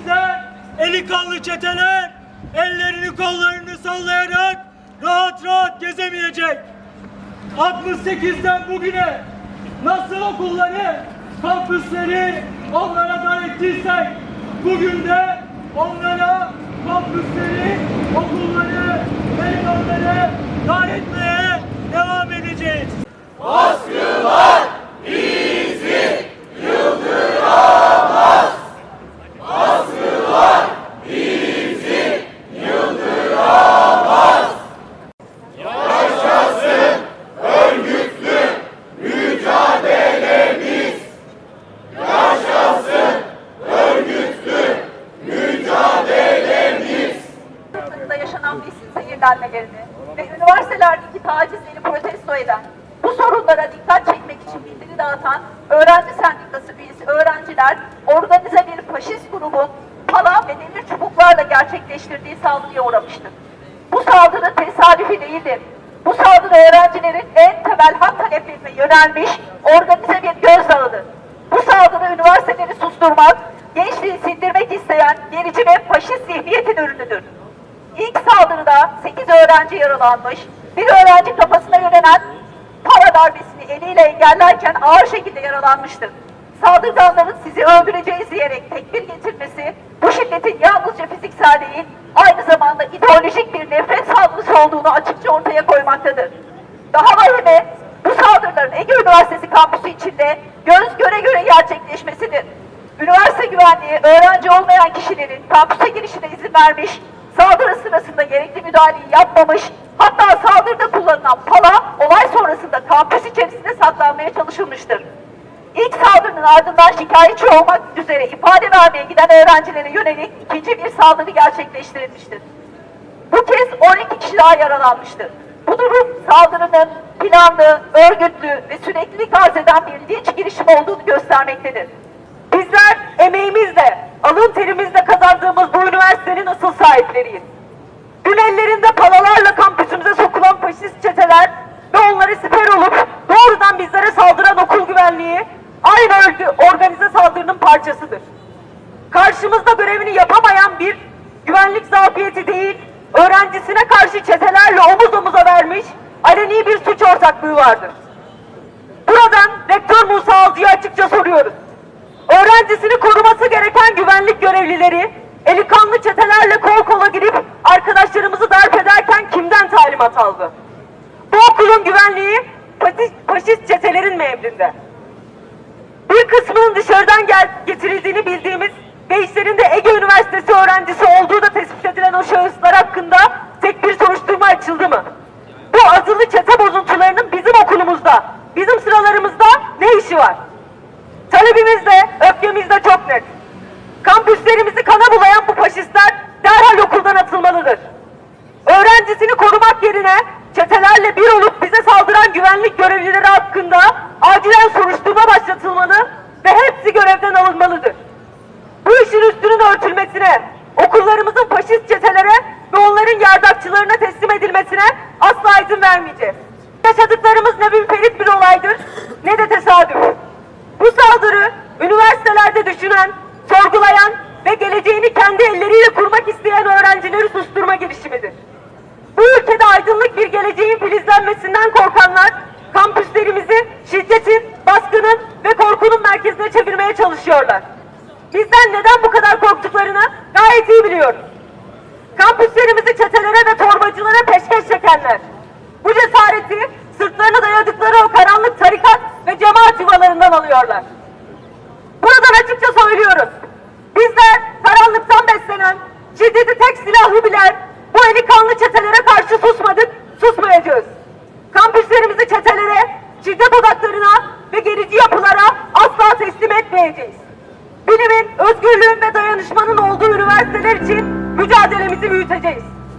kampüste eli kanlı çeteler ellerini kollarını sallayarak rahat rahat gezemeyecek. 68'den bugüne nasıl okulları, kampüsleri onlara dar ettiysek, bugün de onlara kampüsleri, okulları, meydanları dar etmeye devam edeceğiz. Baskılar bizi yıldıramaz. Baskılar bizi yıldıramaz. Yaşasın örgütlü mücadelemiz. Yaşasın örgütlü mücadelemiz. Yaşanan nesil zehirlenmelerini ve üniversitelerdeki tacizleri protesto eden, bu sorunlara dikkat çekmek için bildiri dağıtan öğrenci sendikası üyesi öğrenciler organize bir faşist grubun pala ve demir çubuklarla gerçekleştirdiği saldırıya uğramıştır. Bu saldırı tesadüfi değildir. Bu saldırı öğrencilerin en temel hak taleplerine yönelmiş organize bir gözdağıdır. Bu saldırı üniversiteleri susturmak, gençliği sindirmek isteyen gerici ve faşist zihniyetin ürünüdür. İlk saldırıda 8 öğrenci yaralanmış, bir öğrenci kafasına yönelen para darbesini eliyle engellerken ağır şekilde yaralanmıştır. Saldırganların sizi öldüreceğiz diyerek tekbir getirmesi, bu şiddetin yalnızca fiziksel değil, aynı zamanda ideolojik bir nefret saldırısı olduğunu açıkça ortaya koymaktadır. Daha vahimi, bu saldırıların Ege Üniversitesi kampüsü içinde göz göre göre gerçekleşmesidir. Üniversite güvenliği, öğrenci olmayan kişilerin kampüse girişine izin vermiş, saldırı sırasında gerekli müdahaleyi yapmamış, hatta saldırıda kullanılan pala olay sonrasında kampüs içerisinde saklanmaya çalışılmıştır. İlk saldırının ardından şikayetçi olmak üzere ifade vermeye giden öğrencilere yönelik ikinci bir saldırı gerçekleştirilmiştir. Bu kez 12 kişi daha yaralanmıştır. Bu durum saldırının planlı, örgütlü ve süreklilik arz eden bir linç girişimi olduğunu göstermektedir. Bizler emeğimizle, alın terimizle kazandığımız bu üniversitenin asıl sahipleriyiz. Dün ellerinde palalarla kampüsümüze sokulan faşist çeteler ve onları siper olup doğrudan bizlere saldıran okul güvenliği aynı organize saldırının parçasıdır. Karşımızda görevini yapamayan bir güvenlik zafiyeti değil, öğrencisine karşı çetelerle omuz omuza vermiş aleni bir suç ortaklığı vardır. Buradan Rektör Musa Alcı'ya açıkça soruyoruz. Öğrencisini koruması gereken güvenlik görevlileri eli kanlı çetelerle kol kola girip arkadaşlarımızı darp ederken kimden talimat aldı? Bu okulun güvenliği faşist çetelerin mi emrinde? Bir kısmının dışarıdan getirildiğini bildiğimiz ve işlerinde Ege Üniversitesi öğrencisi olduğu da tespit edilen o şahıslar hakkında tek bir soruşturma açıldı mı? Bu azılı çete bozuntularının bizim okulumuzda, bizim sıralarımızda ne işi var? Talebimiz de, öfkemiz de çok net. Kampüslerimizi kana bulayan bu faşistler derhal okuldan atılmalıdır. Öğrencisini korumak yerine çetelerle bir olup bize saldıran güvenlik görevlileri hakkında acilen soruşturma başlatılmalı ve hepsi görevden alınmalıdır. Bu işin üstünün örtülmesine, okullarımızın faşist çetelere ve onların yardakçılarına teslim edilmesine asla izin vermeyeceğiz. Yaşadıklarımız ne münferit bir olaydır, ne de tesadüf. Bu saldırı, üniversitelerde düşünen, sorgulayan ve geleceğini kendi elleriyle kurmak isteyen öğrencileri susturma girişimidir. Bu ülkede aydınlık bir geleceğin filizlenmesinden korkanlar, kampüslerimizi şiddetin, baskının ve korkunun merkezine çevirmeye çalışıyorlar. Bizden neden bu kadar korktuklarını gayet iyi biliyoruz. Kampüslerimizi çetelere ve torbacılara peşkeş çekenler. Bu cesareti sırtlarına dayadıkları o karanlık tarikat ve cemaat yuvalarından alıyorlar. Buradan açıkça söylüyoruz. Bizler karanlıktan beslenen, şiddeti tek silahlı bilen bu eli kanlı çetelere karşı susmadık, susmayacağız. Kampüslerimizi çetelere, şiddet odaklarına ve gerici yapılara asla teslim etmeyeceğiz. Bilimin, özgürlüğün ve dayanışmanın olduğu üniversiteler için mücadelemizi büyüteceğiz.